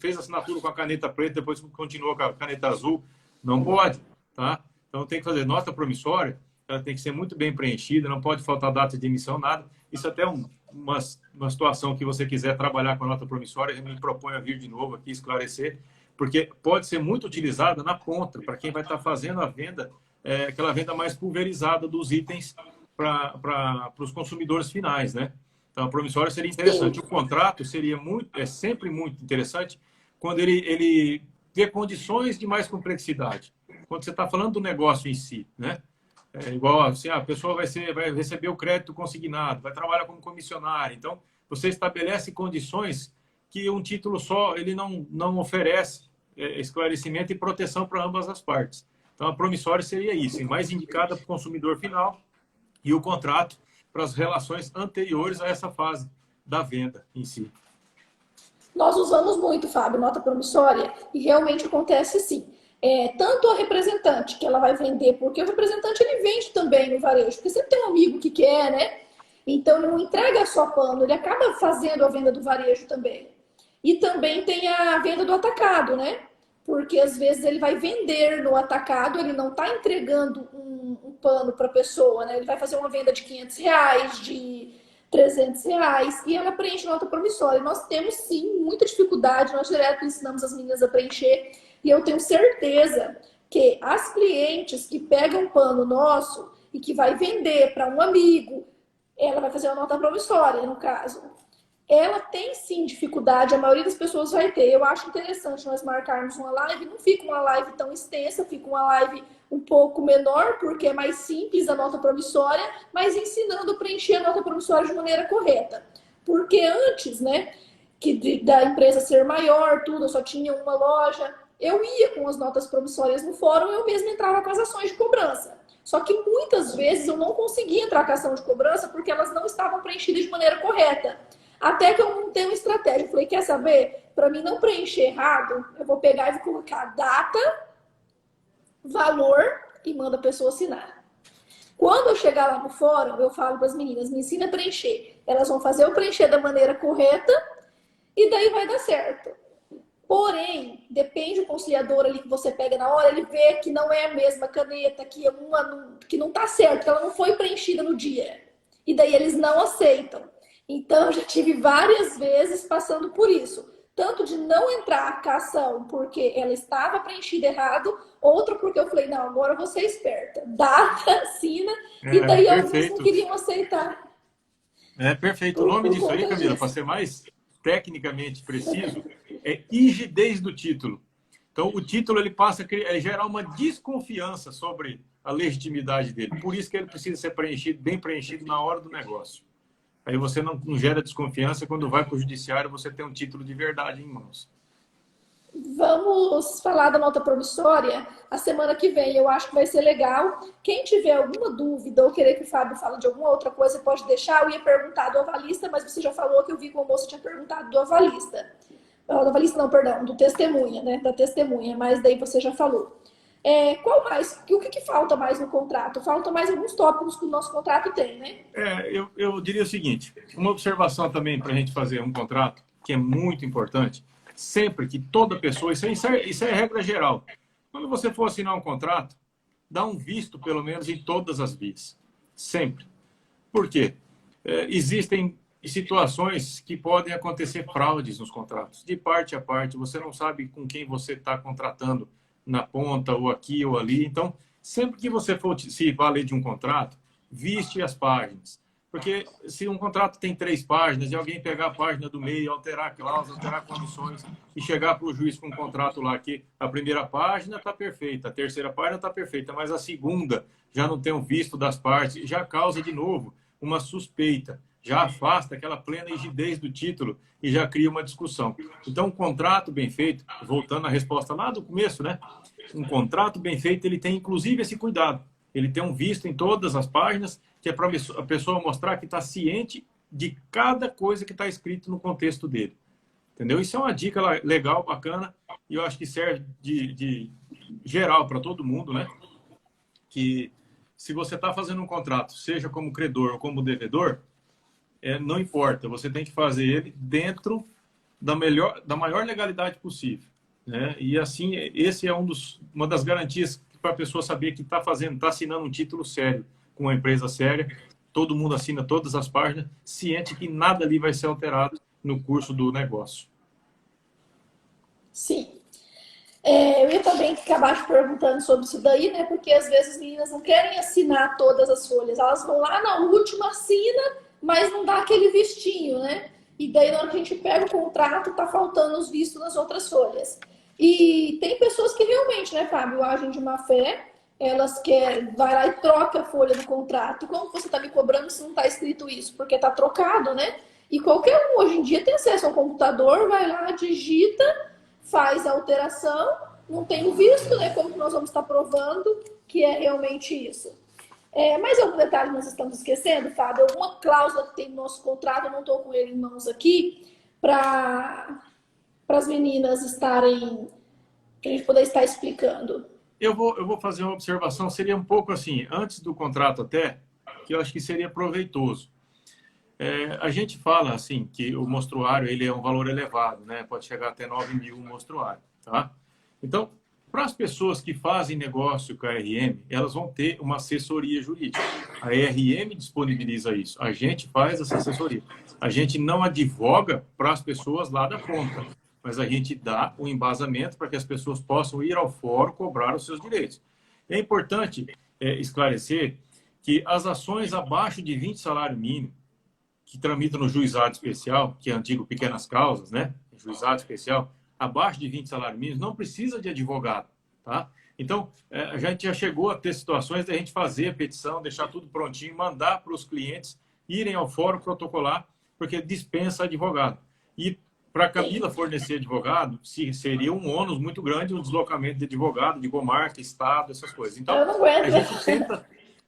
[SPEAKER 2] fez a assinatura com a caneta preta, depois continuou com a caneta azul. Não pode, tá? Então tem que fazer nota promissória, ela tem que ser muito bem preenchida, não pode faltar data de emissão, nada. Isso até é uma situação que você quiser trabalhar com a nota promissória, eu me proponho a vir de novo aqui esclarecer, porque pode ser muito utilizada na ponta, para quem vai estar fazendo a venda, aquela venda mais pulverizada dos itens para os consumidores finais, né? Então, a promissória seria interessante.
[SPEAKER 1] Sim.
[SPEAKER 2] O contrato seria sempre muito interessante quando ele vê condições de mais complexidade. Quando você está falando do negócio em si, né? Igual assim, a pessoa vai receber o crédito consignado, vai trabalhar como comissionário. Então, você estabelece condições que um título só ele não oferece esclarecimento e proteção para ambas as partes. Então, a promissória seria isso, mais indicada para o consumidor final e o contrato para as relações anteriores a essa fase da venda em si.
[SPEAKER 1] Nós usamos muito, Fábio, nota promissória, e realmente acontece sim. Tanto a representante, que ela vai vender, porque o representante ele vende também no varejo, porque sempre tem um amigo que quer, né? Então ele não entrega só pano, ele acaba fazendo a venda do varejo também. E também tem a venda do atacado, né? Porque às vezes ele vai vender no atacado, ele não está entregando um pano para a pessoa, né? Ele vai fazer uma venda de R$ 500, de R$ 300, e ela preenche nota promissória. Nós temos sim muita dificuldade, nós direto ensinamos as meninas a preencher, e eu tenho certeza que as clientes que pegam pano nosso e que vai vender para um amigo, ela vai fazer uma nota promissória, no caso. Ela tem sim dificuldade, a maioria das pessoas vai ter. Eu acho interessante nós marcarmos uma live, não fica uma live tão extensa, fica uma live um pouco menor, porque é mais simples a nota promissória, mas ensinando a preencher a nota promissória de maneira correta. Porque antes, né, da empresa ser maior, tudo, eu só tinha uma loja, eu ia com as notas promissórias no fórum, eu mesma entrava com as ações de cobrança. Só que muitas vezes eu não conseguia entrar com a ação de cobrança porque elas não estavam preenchidas de maneira correta. Até que eu montei uma estratégia. Eu falei, quer saber? Para mim não preencher errado, eu vou pegar e vou colocar data, valor e manda a pessoa assinar. Quando eu chegar lá no fórum, eu falo para as meninas, me ensina a preencher. Elas vão fazer eu preencher da maneira correta e daí vai dar certo. Porém, depende do conciliador ali que você pega na hora, ele vê que não é a mesma caneta, que não está certo, que ela não foi preenchida no dia. E daí eles não aceitam. Então, eu já tive várias vezes passando por isso. Tanto de não entrar com a ação porque ela estava preenchida errado, outra porque eu falei, não, agora eu vou ser esperta. Data, assina, e daí alguns não queriam aceitar.
[SPEAKER 2] Perfeito. O nome disso aí, Camila, para ser mais tecnicamente preciso, é rigidez do título. Então, o título ele passa a gerar uma desconfiança sobre a legitimidade dele. Por isso que ele precisa ser preenchido, bem preenchido na hora do negócio. Aí você não gera desconfiança quando vai para o judiciário, você tem um título de verdade em mãos.
[SPEAKER 1] Vamos falar da nota promissória a semana que vem. Eu acho que vai ser legal. Quem tiver alguma dúvida ou querer que o Fábio fale de alguma outra coisa, pode deixar. Eu ia perguntar do avalista, mas você já falou que eu vi que o moço tinha perguntado do avalista. Do avalista não, perdão, do testemunha, né? Da testemunha, mas daí você já falou. Qual mais? O que falta mais no contrato? Faltam mais alguns tópicos que o nosso contrato tem, né?
[SPEAKER 2] Eu diria o seguinte, uma observação também para a gente fazer um contrato, que é muito importante, sempre que toda pessoa, isso é regra geral, quando você for assinar um contrato, dá um visto, pelo menos, em todas as vias. Sempre. Por quê? Existem situações que podem acontecer fraudes nos contratos, de parte a parte, você não sabe com quem você está contratando, na ponta, ou aqui, ou ali. Então, sempre que você for se valer de um contrato, viste as páginas. Porque se um contrato tem 3 páginas e alguém pegar a página do meio, alterar cláusulas, alterar condições e chegar para o juiz com um contrato lá que a primeira página está perfeita, a terceira página está perfeita, mas a segunda já não tem o visto das partes, já causa de novo uma suspeita, já afasta aquela plena rigidez do título e já cria uma discussão. Então, um contrato bem feito, voltando à resposta lá do começo, né? Um contrato bem feito, ele tem inclusive esse cuidado. Ele tem um visto em todas as páginas, que é para a pessoa mostrar que está ciente de cada coisa que está escrito no contexto dele. Entendeu? Isso é uma dica legal, bacana, e eu acho que serve de geral para todo mundo, né? Que se você está fazendo um contrato, seja como credor ou como devedor, não importa, você tem que fazer ele dentro da maior legalidade possível, né? E assim, esse é uma das garantias para a pessoa saber que está assinando um título sério, com uma empresa séria, todo mundo assina todas as páginas, ciente que nada ali vai ser alterado no curso do negócio.
[SPEAKER 1] Sim. Eu ia também acabar te perguntando sobre isso daí, né? Porque às vezes as meninas não querem assinar todas as folhas, elas vão lá na última, assina, mas não dá aquele vistinho, né? E daí na hora que a gente pega o contrato, tá faltando os vistos nas outras folhas. E tem pessoas que realmente, né, Fábio, agem de má fé, elas vai lá e troca a folha do contrato. Como você está me cobrando se não está escrito isso? Porque está trocado, né? E qualquer um hoje em dia tem acesso ao computador, vai lá, digita, faz a alteração, não tem o visto, né? Como que nós vamos estar provando que é realmente isso? Mais algum detalhe nós estamos esquecendo, Fábio? Alguma cláusula que tem no nosso contrato, eu não estou com ele em mãos aqui, para as meninas estarem, para a gente poder estar explicando.
[SPEAKER 2] Eu vou fazer uma observação, seria um pouco assim, antes do contrato até, que eu acho que seria proveitoso. A gente fala assim que o mostruário ele é um valor elevado, né? Pode chegar até 9 mil o mostruário, tá? Então, para as pessoas que fazem negócio com a RM, elas vão ter uma assessoria jurídica. A RM disponibiliza isso. A gente faz essa assessoria. A gente não advoga para as pessoas lá da ponta, mas a gente dá o embasamento para que as pessoas possam ir ao fórum cobrar os seus direitos. É importante esclarecer que as ações abaixo de 20 salário mínimo, que tramitam no juizado especial, que é antigo pequenas causas, né? Juizado especial, abaixo de 20 salário mínimo, não precisa de advogado, tá? Então, a gente já chegou a ter situações de a gente fazer a petição, deixar tudo prontinho, mandar para os clientes irem ao fórum protocolar, porque dispensa advogado. E para a Camila fornecer advogado, seria um ônus muito grande o deslocamento de advogado, de comarca, estado, essas coisas. Então,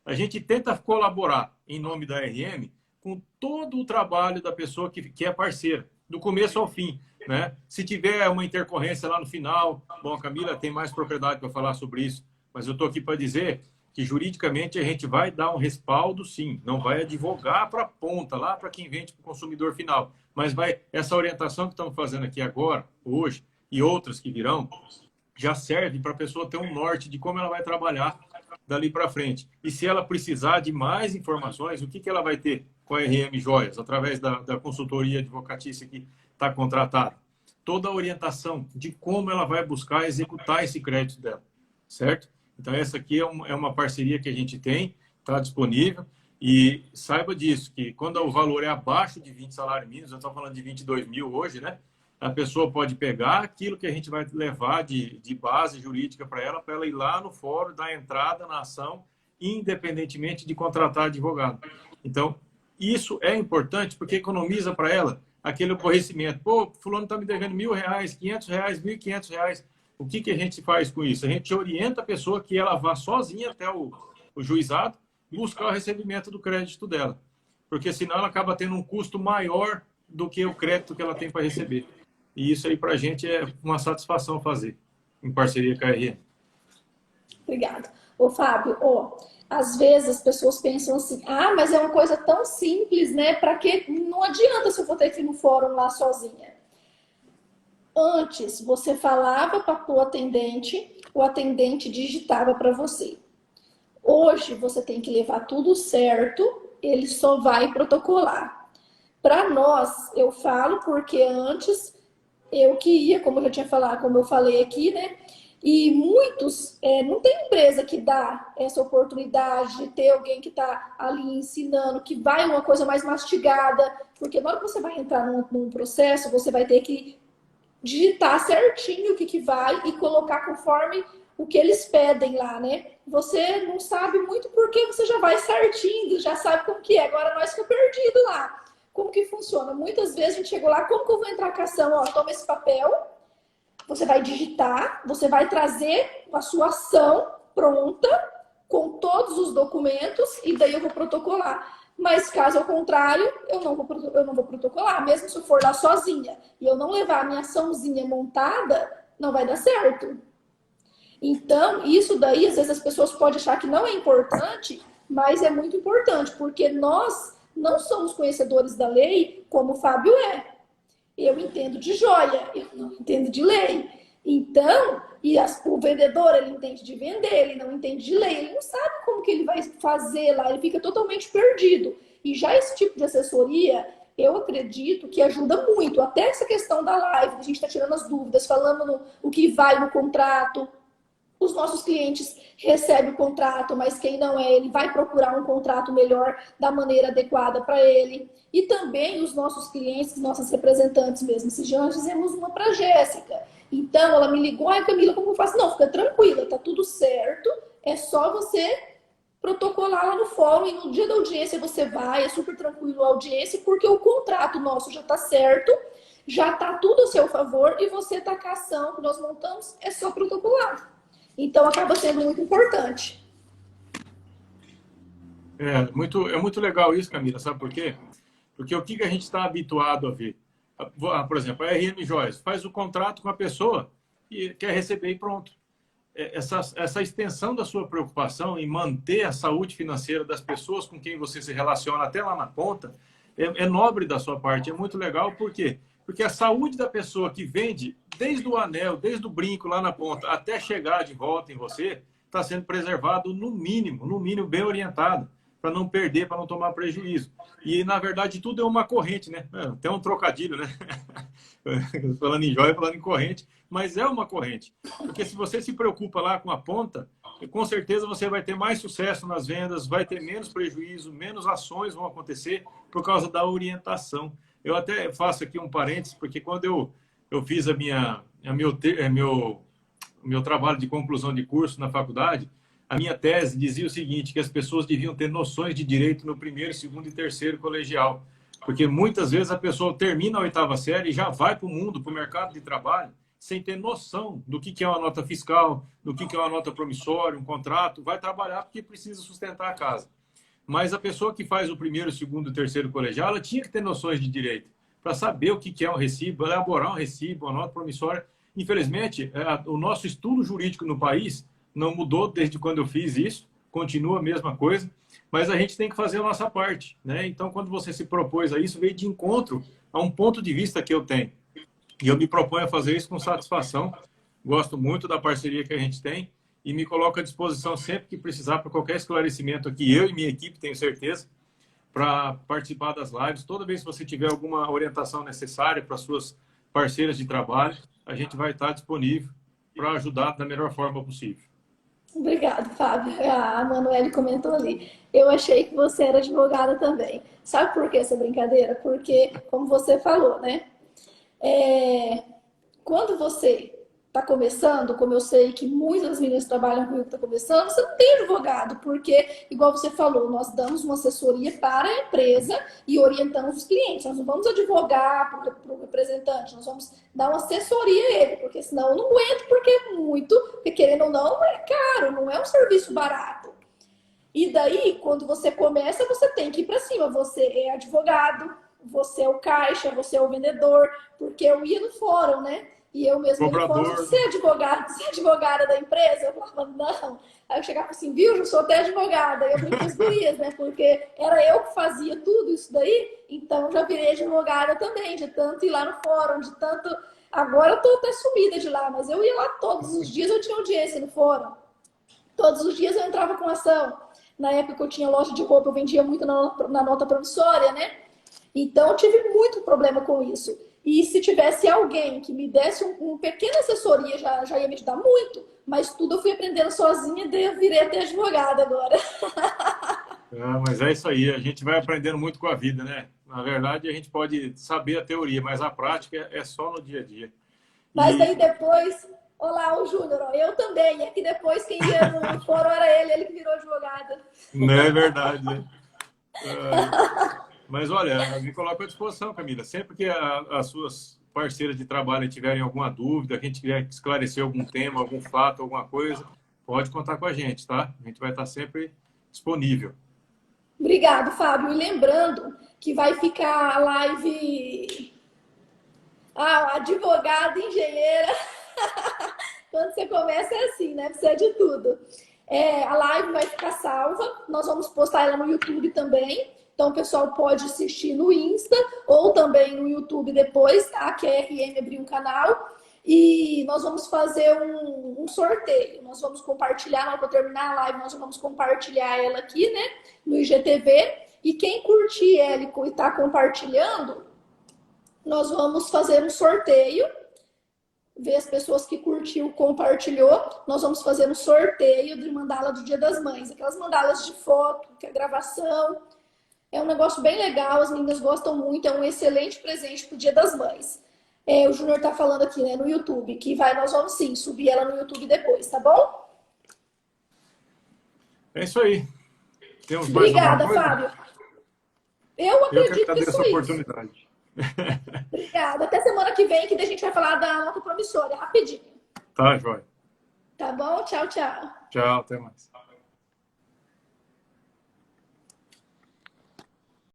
[SPEAKER 2] a gente tenta colaborar em nome da RM com todo o trabalho da pessoa que é parceira, do começo ao fim, né? Se tiver uma intercorrência lá no final, bom, a Camila tem mais propriedade para falar sobre isso, mas eu estou aqui para dizer que juridicamente a gente vai dar um respaldo, sim, não vai advogar para a ponta, lá para quem vende para o consumidor final, mas essa orientação que estamos fazendo aqui agora, hoje, e outras que virão, já serve para a pessoa ter um norte de como ela vai trabalhar dali para frente. E se ela precisar de mais informações, o que ela vai ter com a RM Joias, através da consultoria advocatícia que está contratada? Toda a orientação de como ela vai buscar executar esse crédito dela, certo? Então, essa aqui é uma parceria que a gente tem, está disponível, e saiba disso, que quando o valor é abaixo de 20 salários mínimos, eu estou falando de 22 mil hoje, né? a pessoa pode pegar aquilo que a gente vai levar de base jurídica para ela ir lá no fórum, dar entrada na ação, independentemente de contratar advogado. Então, isso é importante porque economiza para ela aquele aborrecimento. Pô, fulano está me devendo R$1.000, R$500, R$1.500. O que a gente faz com isso? A gente orienta a pessoa que ela vá sozinha até o juizado buscar o recebimento do crédito dela. Porque senão ela acaba tendo um custo maior do que o crédito que ela tem para receber. E isso aí para a gente é uma satisfação fazer, em parceria com a RM.
[SPEAKER 1] Obrigada. Ô, Fábio, às vezes as pessoas pensam assim, mas é uma coisa tão simples, né? Para que não adianta se eu for ter que ir no fórum lá sozinha. Antes, você falava para o atendente digitava para você. Hoje, você tem que levar tudo certo, ele só vai protocolar. Para nós, eu falo porque antes eu que ia, como eu já tinha falado, como eu falei aqui, né? E muitos, não tem empresa que dá essa oportunidade de ter alguém que está ali ensinando, que vai uma coisa mais mastigada, porque na hora que você vai entrar num processo, você vai ter que digitar certinho o que vai e colocar conforme o que eles pedem lá, né? Você não sabe muito porque você já vai certinho, já sabe como que é. Agora nós ficamos perdidos lá. Como que funciona? Muitas vezes a gente chegou lá, como que eu vou entrar com a ação? Toma esse papel, você vai digitar, você vai trazer a sua ação pronta, com todos os documentos, e daí eu vou protocolar. Mas caso ao contrário, eu não vou protocolar, mesmo se eu for lá sozinha e eu não levar a minha açãozinha montada, não vai dar certo. Então, isso daí, às vezes as pessoas podem achar que não é importante, mas é muito importante, porque nós não somos conhecedores da lei como o Fábio é. Eu entendo de joia, eu não entendo de lei. Então, o vendedor, ele entende de vender, ele não entende de lei, ele não sabe como que ele vai fazer lá, ele fica totalmente perdido. E já esse tipo de assessoria, eu acredito que ajuda muito. Até essa questão da live, a gente está tirando as dúvidas, falando o que vai no contrato. Os nossos clientes recebem o contrato, mas quem não é, ele vai procurar um contrato melhor da maneira adequada para ele. E também os nossos clientes, nossas representantes mesmo. Se já fizemos uma para a Jéssica. Então, ela me ligou, Camila, como eu faço? Não, fica tranquila, tá tudo certo. É só você protocolar lá no fórum e no dia da audiência você vai, é super tranquilo a audiência, porque o contrato nosso já tá certo, já tá tudo a seu favor e você tá com a ação que nós montamos, é só protocolar. Então, acaba sendo muito importante.
[SPEAKER 2] É muito legal isso, Camila, sabe por quê? Porque o que a gente está habituado a ver? Por exemplo, a RM Joias faz o contrato com a pessoa e quer receber e pronto. Essa extensão da sua preocupação em manter a saúde financeira das pessoas com quem você se relaciona até lá na ponta é nobre da sua parte, é muito legal. Por quê? Porque a saúde da pessoa que vende, desde o anel, desde o brinco lá na ponta, até chegar de volta em você, está sendo preservado no mínimo bem orientado, para não perder, para não tomar prejuízo. E, na verdade, tudo é uma corrente, né? Tem um trocadilho, né? Falando em joia, falando em corrente, mas é uma corrente. Porque se você se preocupa lá com a ponta, com certeza você vai ter mais sucesso nas vendas, vai ter menos prejuízo, menos ações vão acontecer por causa da orientação. Eu até faço aqui um parênteses, porque quando eu fiz meu trabalho de conclusão de curso na faculdade, a minha tese dizia o seguinte, que as pessoas deviam ter noções de direito no primeiro, segundo e terceiro colegial. Porque muitas vezes a pessoa termina a 8ª série e já vai para o mundo, para o mercado de trabalho, sem ter noção do que é uma nota fiscal, do que é uma nota promissória, um contrato, vai trabalhar porque precisa sustentar a casa. Mas a pessoa que faz o primeiro, segundo e terceiro colegial, ela tinha que ter noções de direito para saber o que é um recibo, elaborar um recibo, uma nota promissória. Infelizmente, o nosso estudo jurídico no país não mudou desde quando eu fiz isso, continua a mesma coisa, mas a gente tem que fazer a nossa parte, né? Então, quando você se propôs a isso, veio de encontro a um ponto de vista que eu tenho. E eu me proponho a fazer isso com satisfação. Gosto muito da parceria que a gente tem e me coloco à disposição sempre que precisar para qualquer esclarecimento aqui. Eu e minha equipe, tenho certeza, para participar das lives. Toda vez que você tiver alguma orientação necessária para suas parceiras de trabalho, a gente vai estar disponível para ajudar da melhor forma possível.
[SPEAKER 1] Obrigada, Fábio. A Manoele comentou ali. Eu achei que você era advogada também. Sabe por que essa brincadeira? Porque, como você falou, né? Quando você está começando, como eu sei que muitas meninas trabalham comigo que está começando, você não tem advogado, porque, igual você falou, nós damos uma assessoria para a empresa e orientamos os clientes. Nós não vamos advogar para o representante, nós vamos dar uma assessoria a ele, porque senão eu não aguento, porque é muito, porque querendo ou não, é caro, não é um serviço barato. E daí, quando você começa, você tem que ir para cima. Você é advogado, você é o caixa, você é o vendedor, porque eu ia no fórum, né? E eu mesmo no fórum, você é advogado, você é advogada da empresa? Eu falava, não. Aí eu chegava assim, viu, eu sou até advogada. Aí eu brinco com as gurias, né? Porque era eu que fazia tudo isso daí, então já virei advogada também, de tanto ir lá no fórum, de tanto. Agora eu tô até sumida de lá, mas eu ia lá todos os dias, eu tinha audiência no fórum. Todos os dias eu entrava com ação. Na época que eu tinha loja de roupa, eu vendia muito na nota promissória, né? Então, eu tive muito problema com isso. E se tivesse alguém que me desse uma pequena assessoria, já ia me ajudar muito. Mas tudo eu fui aprendendo sozinha, daí eu virei até advogada agora.
[SPEAKER 2] Mas é isso aí, a gente vai aprendendo muito com a vida, né? Na verdade, a gente pode saber a teoria, mas a prática é só no dia a dia.
[SPEAKER 1] Mas daí depois, olá, o Júnior, ó, eu também. É que depois quem ia no fórum era ele que virou advogada.
[SPEAKER 2] Não é verdade, né? Mas olha, me coloco à disposição, Camila. Sempre que as suas parceiras de trabalho tiverem alguma dúvida, que a gente quiser esclarecer algum tema, algum fato, alguma coisa, pode contar com a gente, tá? A gente vai estar sempre disponível.
[SPEAKER 1] Obrigado, Fábio. E lembrando que vai ficar a live. Advogada, engenheira. Quando você começa é assim, né? Precisa de tudo. A live vai ficar salva. Nós vamos postar ela no YouTube também. Então, o pessoal pode assistir no Insta ou também no YouTube depois, tá? Que a RM abriu um canal. E nós vamos fazer um sorteio. Nós vamos compartilhar, na hora que eu terminar a live, nós vamos compartilhar ela aqui, né? No IGTV. E quem curtir ela e está compartilhando, nós vamos fazer um sorteio. Ver as pessoas que curtiu, compartilhou. Nós vamos fazer um sorteio de mandala do Dia das Mães. Aquelas mandalas de foto, que é gravação. É um negócio bem legal, as meninas gostam muito, é um excelente presente pro Dia das Mães. O Júnior tá falando aqui, né, no YouTube, que nós vamos sim subir ela no YouTube depois, tá bom?
[SPEAKER 2] É isso aí. Temos mais
[SPEAKER 1] Obrigada,
[SPEAKER 2] alguma coisa?
[SPEAKER 1] Fábio. Eu acredito que
[SPEAKER 2] agradeço
[SPEAKER 1] só
[SPEAKER 2] a oportunidade.
[SPEAKER 1] Obrigada. Até semana que vem, que a gente vai falar da nota promissória, rapidinho.
[SPEAKER 2] Tá, joia.
[SPEAKER 1] Tá bom? Tchau, tchau.
[SPEAKER 2] Tchau, até mais.